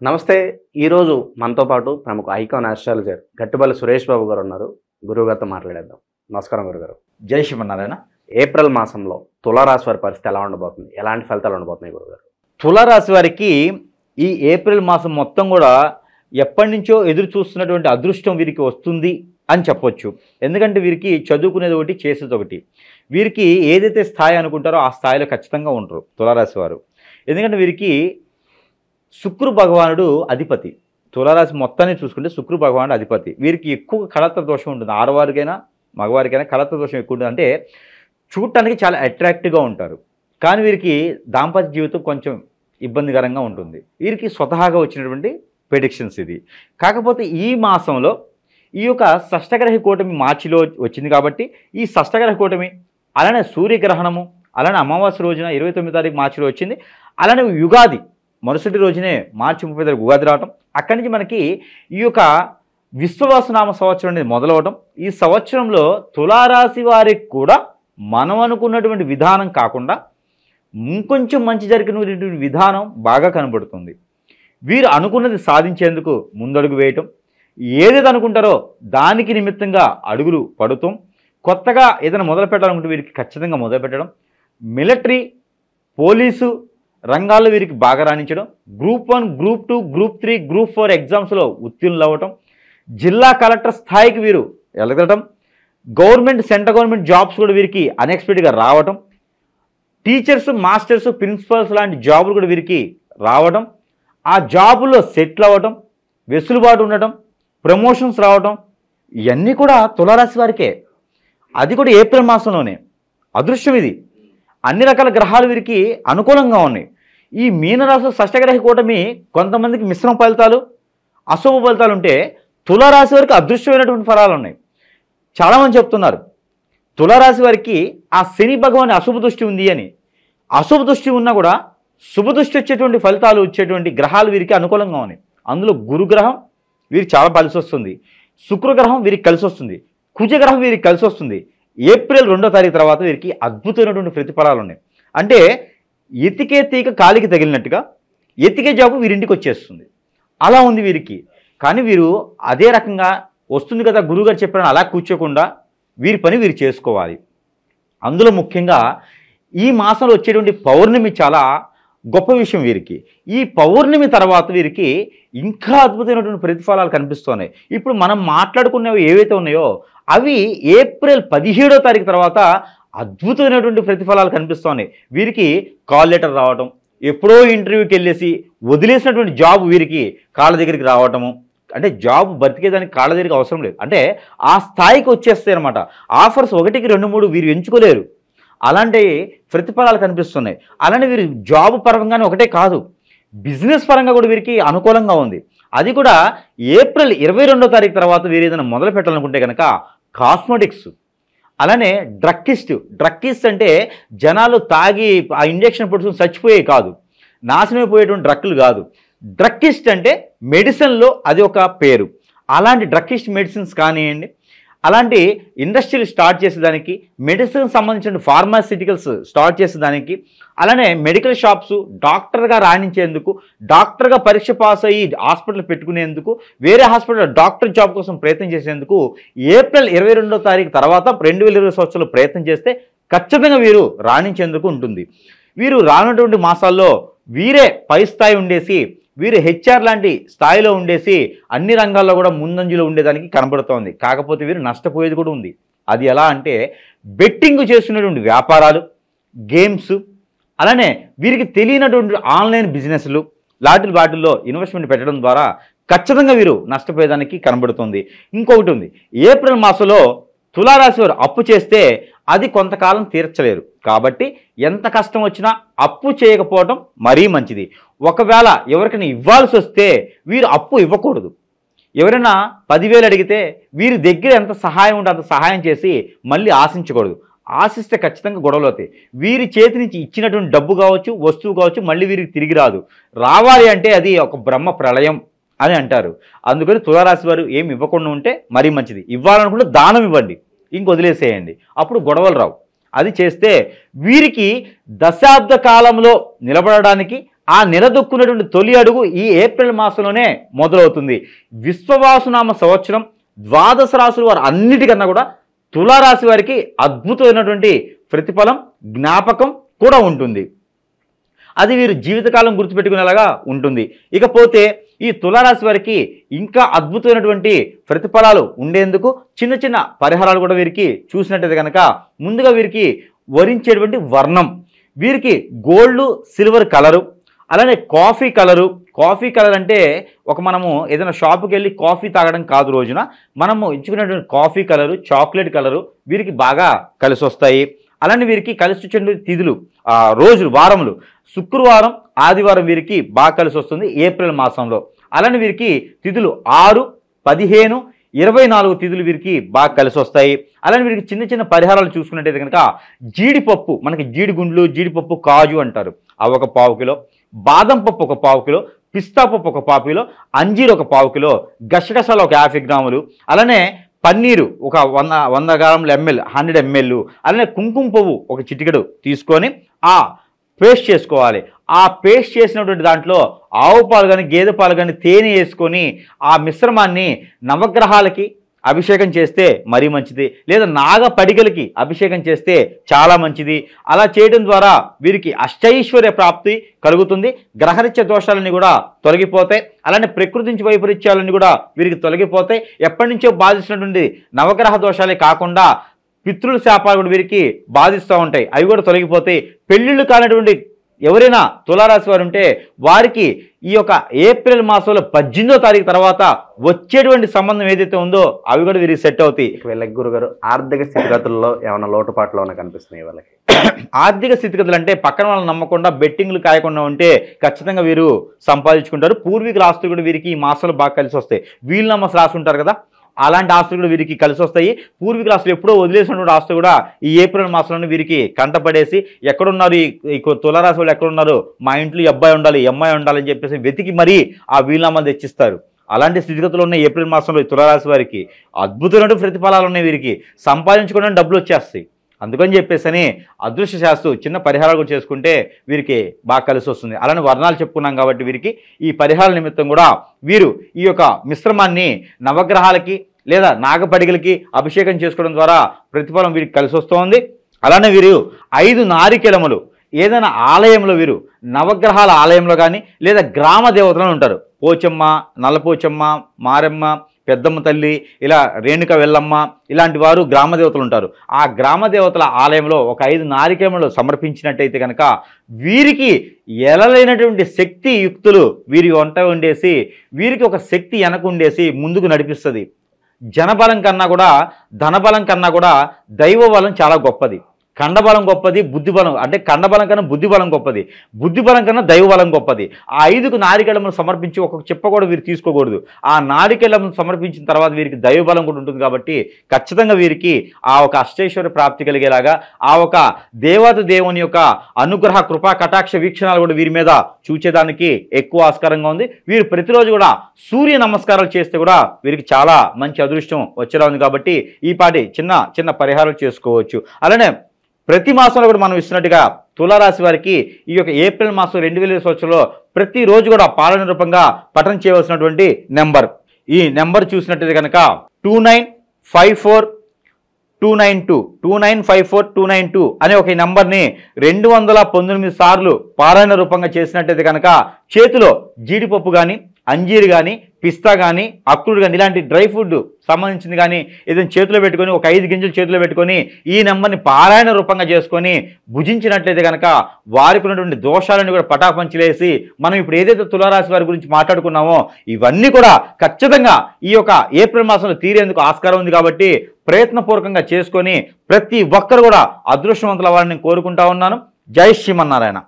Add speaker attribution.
Speaker 1: నమస్తే. ఈరోజు మనతో పాటు ప్రముఖ ఐకాన్ ఆస్ట్రాలజర్ గట్టుబల్లి సురేష్ బాబు గారు ఉన్నారు. గురువుగారితో మాట్లాడేద్దాం. నమస్కారం గురుగారు.
Speaker 2: జై శ్రీమన్నారాయణ.
Speaker 1: ఏప్రిల్ మాసంలో తులారాశి వారి పరిస్థితి ఎలా ఉండబోతుంది, ఎలాంటి ఫలితాలు ఉండబోతున్నాయి గురుగారు?
Speaker 2: తులారాశి వారికి ఈ ఏప్రిల్ మాసం మొత్తం కూడా ఎప్పటి నుంచో ఎదురు చూస్తున్నటువంటి అదృష్టం వీరికి వస్తుంది అని చెప్పొచ్చు. ఎందుకంటే వీరికి చదువుకునేది ఒకటి, చేసేది ఒకటి. వీరికి ఏదైతే స్థాయి అనుకుంటారో ఆ స్థాయిలో ఖచ్చితంగా ఉంటారు తులారాశి వారు. ఎందుకంటే వీరికి శుక్రు భగవానుడు అధిపతి. తులారాశి మొత్తాన్ని చూసుకుంటే శుక్రు భగవానుడు అధిపతి. వీరికి ఎక్కువ కళత్ర దోషం ఉంటుంది. ఆడవారికైనా మగవారికైనా కళత్ర దోషం ఎక్కువ ఉంటుంది. అంటే చూడటానికి చాలా అట్రాక్టివ్గా ఉంటారు, కానీ వీరికి దాంపత్య జీవితం కొంచెం ఇబ్బందికరంగా ఉంటుంది. వీరికి స్వతహాగా వచ్చినటువంటి ప్రెడిక్షన్స్ ఇది. కాకపోతే ఈ మాసంలో ఈ యొక్క షష్టగ్రహ కూటమి మార్చిలో వచ్చింది కాబట్టి ఈ షష్టగ్రహ కూటమి, అలానే సూర్యగ్రహణము, అలానే అమావాస్య రోజున 29 తారీఖు మార్చిలో వచ్చింది. అలానే యుగాది మరుసటి రోజునే మార్చి 30 తారీఖు ఉగాది రావటం. అక్కడి నుంచి మనకి ఈ యొక్క విశ్వవాసనామ సంవత్సరం అనేది మొదలవటం. ఈ సంవత్సరంలో తులారాశి వారికి కూడా మనం అనుకున్నటువంటి విధానం కాకుండా ఇంకొంచెం మంచి జరిగినటువంటి విధానం బాగా కనబడుతుంది. వీరు అనుకున్నది సాధించేందుకు ముందడుగు వేయటం, ఏదైతే అనుకుంటారో దానికి నిమిత్తంగా అడుగులు పడుతాం. కొత్తగా ఏదైనా మొదలు పెట్టాలనుకుంటే వీరికి ఖచ్చితంగా మొదలు పెట్టడం. మిలిటరీ, పోలీసు రంగాల్లో వీరికి బాగా రాణించడం. గ్రూప్ 1, గ్రూప్ 2, గ్రూప్ 3, గ్రూప్ 4 ఎగ్జామ్స్లో ఉత్తీర్ణులు అవ్వటం. జిల్లా కలెక్టర్ స్థాయికి వీరు ఎదగటం. గవర్నమెంట్, సెంట్రల్ గవర్నమెంట్ జాబ్స్ కూడా వీరికి అన్ఎక్స్పెక్టెడ్గా రావటం. టీచర్స్, మాస్టర్స్, ప్రిన్సిపల్స్ లాంటి జాబులు కూడా వీరికి రావటం. ఆ జాబుల్లో సెటిల్ అవ్వటం, వెసులుబాటు ఉండటం, ప్రమోషన్స్ రావటం, ఇవన్నీ కూడా తులారాశి వారికే. అది కూడా ఏప్రిల్ మాసంలోనే. అదృష్టం ఇది. అన్ని రకాల గ్రహాలు వీరికి అనుకూలంగా ఉన్నాయి. ఈ మీనరాశి షష్టగ్రహ కూటమి కొంతమందికి మిశ్రమ ఫలితాలు, అశుభ ఫలితాలు ఉంటే తులారాశి వారికి అదృష్టమైనటువంటి ఫలాలు ఉన్నాయి. చాలామంది చెప్తున్నారు తులారాశి వారికి ఆ శని భగవాన్ అశుభ దృష్టి ఉంది అని. అశుభ దృష్టి ఉన్నా కూడా శుభ దృష్టి వచ్చేటువంటి ఫలితాలు వచ్చేటువంటి గ్రహాలు వీరికి అనుకూలంగా ఉన్నాయి. అందులో గురుగ్రహం వీరికి చాలా కలిసి వస్తుంది. శుక్రగ్రహం వీరికి కలిసి వస్తుంది. కుజగ్రహం వీరికి కలిసి వస్తుంది. ఏప్రిల్ 2వ తారీఖు తర్వాత వీరికి అద్భుతమైనటువంటి ప్రతిఫలాలు ఉన్నాయి. అంటే ఎతికే తీగ కాలికి తగిలినట్టుగా ఎతికే జాబు వీరింటికి వచ్చేస్తుంది. అలా ఉంది వీరికి. కానీ వీరు అదే రకంగా వస్తుంది కదా గురువుగారు చెప్పారని అలా కూర్చోకుండా వీరి పని వీరు చేసుకోవాలి. అందులో ముఖ్యంగా ఈ మాసంలో వచ్చేటువంటి పౌర్ణమి చాలా గొప్ప విషయం వీరికి. ఈ పౌర్ణమి తర్వాత వీరికి ఇంకా అద్భుతమైనటువంటి ప్రతిఫలాలు కనిపిస్తున్నాయి. ఇప్పుడు మనం మాట్లాడుకునేవి ఏవైతే ఉన్నాయో అవి ఏప్రిల్ 17వ తారీఖు తర్వాత అద్భుతమైనటువంటి ప్రతిఫలాలు కనిపిస్తున్నాయి. వీరికి కాల్ లెటర్ రావటం, ఎప్పుడో ఇంటర్వ్యూకి వెళ్ళేసి వదిలేసినటువంటి జాబ్ వీరికి కాళ్ళ దగ్గరికి రావటము. అంటే జాబ్ బతికేదానికి కాళ్ళ దగ్గరికి అవసరం లేదు, అంటే ఆ స్థాయికి వచ్చేస్తాయి అనమాట. ఆఫర్స్ 1కి 2, 3 వీరు ఎంచుకోలేరు. అలాంటి ప్రతిఫలాలు కనిపిస్తున్నాయి. అలానే వీరు జాబ్ పరంగానే ఒకటే కాదు, బిజినెస్ పరంగా కూడా వీరికి అనుకూలంగా ఉంది. అది కూడా ఏప్రిల్ 22వ తారీఖు తర్వాత వీరు ఏదైనా మొదలు పెట్టాలనుకుంటే కనుక కాస్మెటిక్స్, అలానే డ్రక్కిస్ట్ అంటే జనాలు తాగి ఆ ఇంజెక్షన్ పొడుచుకుని చచ్చిపోయే కాదు, నాశనమైపోయేటువంటి డ్రక్కులు కాదు. డ్రక్కిస్ట్ అంటే మెడిసిన్లో అది ఒక పేరు. అలాంటి డ్రక్కిస్ట్ మెడిసిన్స్ కానివ్వండి, అలాంటి ఇండస్ట్రీలు స్టార్ట్ చేసేదానికి, మెడిసిన్ సంబంధించిన ఫార్మాసిటికల్స్ స్టార్ట్ చేసేదానికి, అలానే మెడికల్ షాప్స్, డాక్టర్గా రాణించేందుకు, డాక్టర్గా పరీక్ష పాస్ అయ్యి హాస్పిటల్ పెట్టుకునేందుకు, వేరే హాస్పిటల్ డాక్టర్ జాబ్ కోసం ప్రయత్నం చేసేందుకు ఏప్రిల్ 22వ తారీఖు తర్వాత 2020 సంవత్సరంలో ప్రయత్నం చేస్తే ఖచ్చితంగా వీరు రాణించేందుకు ఉంటుంది. వీరు రానున్నటువంటి మాసాల్లో వీరే పై స్థాయి ఉండేసి, వీరు హెచ్ఆర్ లాంటి స్థాయిలో ఉండేసి అన్ని రంగాల్లో కూడా ముందంజలో ఉండేదానికి కనబడుతోంది. కాకపోతే వీరు నష్టపోయేది కూడా ఉంది. అది ఎలా అంటే బెట్టింగ్ చేస్తున్నటువంటి వ్యాపారాలు, గేమ్స్, అలానే వీరికి తెలియనటువంటి ఆన్లైన్ బిజినెస్లు, వాటిల్లో ఇన్వెస్ట్మెంట్ పెట్టడం ద్వారా ఖచ్చితంగా వీరు నష్టపోయేదానికి కనబడుతుంది. ఇంకొకటి ఉంది, ఏప్రిల్ మాసంలో తులారాశి వారు అప్పు చేస్తే అది కొంతకాలం తీర్చలేరు. కాబట్టి ఎంత కష్టం వచ్చినా అప్పు చేయకపోవడం మరీ మంచిది. ఒకవేళ ఎవరికైనా ఇవ్వాల్సి వస్తే వీరు అప్పు ఇవ్వకూడదు. ఎవరైనా 10,000 అడిగితే వీరి దగ్గర ఎంత సహాయం ఉంటే అంత సహాయం చేసి మళ్ళీ ఆశించకూడదు. ఆశిస్తే ఖచ్చితంగా గొడవలు అవుతాయి. వీరి చేతి నుంచి ఇచ్చినటువంటి డబ్బు కావచ్చు, వస్తువు కావచ్చు, మళ్ళీ వీరికి తిరిగి రాదు. రావాలి అంటే అది ఒక బ్రహ్మ ప్రళయం అని అంటారు. అందుకని తులారాశి వారు ఏమి ఇవ్వకుండా ఉంటే మరీ మంచిది. ఇవ్వాలనుకుంటే దానం ఇవ్వండి, ఇంకొదిలేసేయండి, అప్పుడు గొడవలు రావు. అది చేస్తే వీరికి దశాబ్ద కాలంలో నిలబడడానికి, ఆ నిలదొక్కున్నటువంటి తొలి అడుగు ఈ ఏప్రిల్ మాసంలోనే మొదలవుతుంది. విశ్వవాసునామ సంవత్సరం ద్వాదశ రాశుల వారు అన్నిటికన్నా కూడా తులారాశి వారికి అద్భుతమైనటువంటి ప్రతిఫలం, జ్ఞాపకం కూడా ఉంటుంది. అది వీరు జీవితకాలం గుర్తుపెట్టుకునేలాగా ఉంటుంది. ఇకపోతే ఈ తులారాశి వారికి ఇంకా అద్భుతమైనటువంటి ప్రతిఫలాలు ఉండేందుకు చిన్న చిన్న పరిహారాలు కూడా వీరికి చూసినట్టయితే కనుక, ముందుగా వీరికి వరించేటువంటి వర్ణం, వీరికి గోల్డ్ సిల్వర్ కలరు, అలానే కాఫీ కలరు. కాఫీ కలర్ అంటే మనము ఏదైనా షాపుకి వెళ్ళి కాఫీ తాగడం కాదు, రోజున మనము ఎంచుకునేటువంటి కాఫీ కలరు, చాక్లెట్ కలరు వీరికి బాగా కలిసి వస్తాయి. అలానే వీరికి కలిసి వచ్చే తిథులు, రోజులు, వారములు శుక్రవారం, ఆదివారం వీరికి బాగా కలిసి వస్తుంది ఏప్రిల్ మాసంలో. అలానే వీరికి తిథులు 6, 15, 24 తిథులు వీరికి బాగా కలిసి వస్తాయి. అలానే వీరికి చిన్న చిన్న పరిహారాలు చూసుకున్నట్టయితే కనుక, జీడిపప్పు, మనకి జీడిగుండ్లు, జీడిపప్పు కాజు అంటారు, అవి 1 పావు కిలో, బాదం పప్పు 1 పావు కిలో, పిస్తా పప్పు 1 పావు కిలో, అంజీర్ 1 పావు కిలో, గసగసాలు 50 గ్రాములు, అలానే పన్నీరు 100 గ్రాముల ఎంఎల్, 100 ml, అలానే కుంకుమ పువ్వు 1 చిటికెడు తీసుకొని ఆ పేస్ట్ చేసుకోవాలి. ఆ పేస్ట్ చేసినటువంటి దాంట్లో ఆవు పాలు కానీ, గేదె పాలు కానీ, తేనె వేసుకొని ఆ మిశ్రమాన్ని నవగ్రహాలకి అభిషేకం చేస్తే మరీ మంచిది, లేదా నాగ పడిగలకి అభిషేకం చేస్తే చాలా మంచిది. అలా చేయడం ద్వారా వీరికి అష్టైశ్వర్య ప్రాప్తి కలుగుతుంది. గ్రహరీత్య దోషాలన్నీ కూడా తొలగిపోతాయి. అలానే ప్రకృతి నుంచి వైపరీత్యాలన్నీ కూడా వీరికి తొలగిపోతాయి. ఎప్పటి నుంచో బాధిస్తున్నటువంటి నవగ్రహ దోషాలే కాకుండా పితృల శాపాలు కూడా వీరికి బాధిస్తూ ఉంటాయి, అవి కూడా తొలగిపోతాయి. పెళ్ళిళ్ళు కానటువంటి ఎవరైనా తులారాశి వారు ఉంటే వారికి ఈ యొక్క ఏప్రిల్ మాసంలో 18వ తారీఖు తర్వాత వచ్చేటువంటి సంబంధం ఏదైతే ఉందో అవి కూడా వీరికి సెట్ అవుతాయి.
Speaker 1: వీళ్ళకి గురుగారు ఆర్థిక స్థితిగతుల్లో ఏమైనా లోటుపాట్లు ఏమైనా కనిపిస్తున్నాయి వాళ్ళకి?
Speaker 2: ఆర్థిక స్థితిగతులు అంటే పక్కన వాళ్ళని నమ్మకుండా, బెట్టింగ్లు కాయకుండా ఉంటే ఖచ్చితంగా వీరు సంపాదించుకుంటారు. పూర్వీకుల ఆస్తులు కూడా వీరికి ఈ మాసంలో బాగా కలిసి వస్తాయి. వీళ్ళు నమ్మకం రాసి ఉంటారు కదా, అలాంటి ఆస్తులు కూడా వీరికి కలిసి వస్తాయి. పూర్వీకుల ఆస్తులు ఎప్పుడో వదిలేసినటువంటి ఆస్తులు కూడా ఈ ఏప్రిల్ మాసంలోనే వీరికి కంటపడేసి, ఎక్కడున్నారు ఈ తులారాశి వాళ్ళు, ఎక్కడున్నారు, మా ఇంట్లో ఈ అబ్బాయి ఉండాలి, ఈ అమ్మాయి ఉండాలని చెప్పేసి వెతికి మరీ ఆ వీలునామాలు తెచ్చిస్తారు. అలాంటి స్థితిగతులు ఉన్న ఏప్రిల్ మాసంలో ఈ తులారాశి వారికి అద్భుతమైన ప్రతిఫలాలు ఉన్నాయి. వీరికి సంపాదించుకోవడానికి డబ్బులు వచ్చేస్తాయి. అందుకని చెప్పేసి అదృష్ట శాస్త్రం చిన్న పరిహారాలు కూడా చేసుకుంటే వీరికి బాగా కలిసి వస్తుంది. అలానే వర్ణాలు చెప్పుకున్నాం కాబట్టి వీరికి ఈ పరిహారాల నిమిత్తం కూడా వీరు ఈ యొక్క మిశ్రమాన్ని నవగ్రహాలకి లేదా నాగపడిగలకి అభిషేకం చేసుకోవడం ద్వారా ప్రతిఫలం వీరికి కలిసి వస్తుంది. అలానే వీరు 5 నారికెలములు ఏదైనా ఆలయంలో, వీరు నవగ్రహాల ఆలయంలో కానీ లేదా గ్రామ దేవతలను ఉంటారు, పోచమ్మ, నల్లపోచమ్మ, మారెమ్మ, పెద్దమ్మ తల్లి, ఇలా రేణుక వెల్లమ్మ, ఇలాంటి వారు గ్రామ దేవతలు ఉంటారు. ఆ గ్రామ దేవతల ఆలయంలో 5 నారికేళములు సమర్పించినట్టయితే కనుక వీరికి ఎలలేనటువంటి శక్తి యుక్తులు వీరి వంట ఉండేసి, వీరికి ఒక శక్తి వెనకుండేసి ముందుకు నడిపిస్తుంది. జనబలం కన్నా కూడా, ధనబలం కన్నా కూడా దైవ బలం చాలా గొప్పది. కండబలం గొప్పది, బుద్ధిబలం అంటే కండబలం కన్నా బుద్ధిబలం గొప్పది, బుద్ధిబలం కన్నా దైవబలం గొప్పది. ఆ 5 నారికేళములు సమర్పించి ఒక్కొక్క చెప్ప కూడా వీరు తీసుకోకూడదు. ఆ నారికేళములు సమర్పించిన తర్వాత వీరికి దైవబలం కూడా ఉంటుంది. కాబట్టి ఖచ్చితంగా వీరికి ఆ ఒక అష్టైశ్వర్య ప్రాప్తి కలిగేలాగా, ఆ ఒక దేవత దేవుని యొక్క అనుగ్రహ కృపా కటాక్ష వీక్షణాలు కూడా వీరి మీద చూచేదానికి ఎక్కువ ఆస్కారంగా ఉంది. వీరు ప్రతిరోజు కూడా సూర్య నమస్కారాలు చేస్తే కూడా వీరికి చాలా మంచి అదృష్టం వచ్చేలా ఉంది. కాబట్టి ఈ పాటి చిన్న చిన్న పరిహారాలు చేసుకోవచ్చు. అలానే ప్రతి మాసంలో కూడా మనం ఇస్తున్నట్టుగా తులారాశి వారికి ఈ యొక్క ఏప్రిల్ మాసం 2020 సంవత్సరంలో ప్రతిరోజు కూడా పాలన రూపంగా పఠనం చేయవలసినటువంటి నెంబర్, ఈ నెంబర్ చూసినట్టయితే కనుక 2954292 అనే ఒక ఈ నెంబర్ని 219 సార్లు పారాయణ రూపంగా చేసినట్టయితే కనుక చేతిలో జీడిపప్పు కానీ, అంజీరు కానీ, పిస్తా కానీ, అక్రుడు కానీ, ఇలాంటి డ్రై ఫుడ్ సంబంధించింది కానీ ఏదైనా చేతిలో పెట్టుకొని ఒక 5 గింజలు చేతిలో పెట్టుకొని ఈ నెంబర్ని పారాయణ రూపంగా చేసుకొని భుజించినట్లయితే కనుక వారికి ఉన్నటువంటి దోషాలను కూడా పటాపంచలేసి, మనం ఇప్పుడు ఏదైతే తులారాశి వారి గురించి మాట్లాడుకున్నామో ఇవన్నీ కూడా ఖచ్చితంగా ఈ యొక్క ఏప్రిల్ మాసంలో తీరేందుకు ఆస్కారం ఉంది. కాబట్టి ప్రయత్నపూర్వకంగా చేసుకొని ప్రతి ఒక్కరు కూడా అదృష్టవంతుల వారిని కోరుకుంటా ఉన్నాను. జై శ్రీమన్నారాయణ.